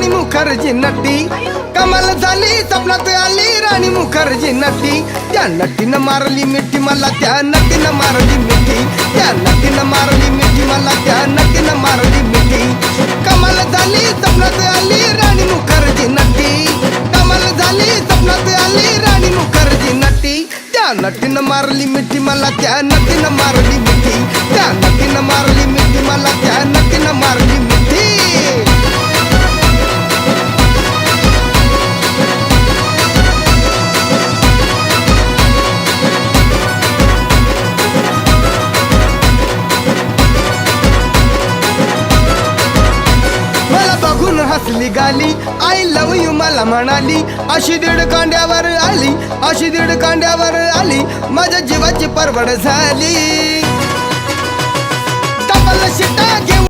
राणी मुखर्जी नटी, कमाल झाली स्वप्नात आली राणी मुखर्जी नटी. त्या नटीनं मारली मिठी मला, त्या नटीनं मारली मिठी, त्या नटीनं मारली मिठी मला, त्या नटीनं मारली मिठी. कमाल झाली स्वप्नात आली राणी मुखर्जी नटी, कमाल झाली स्वप्नात आली राणी मुखर्जी नटी. त्या नटीनं मारली मिठी मला, त्या नटीनं मारली मिठी, त्या नटीनं मारली मिठी मला, त्या नटीनं मारली मिठी. हसली गाली, आय लव यू मला म्हणाली. अशी दीड कांड्यावर आली, अशी दीड कांड्यावर आली, माझ्या जीवाची परवड झाली. डबल शिटा घेऊन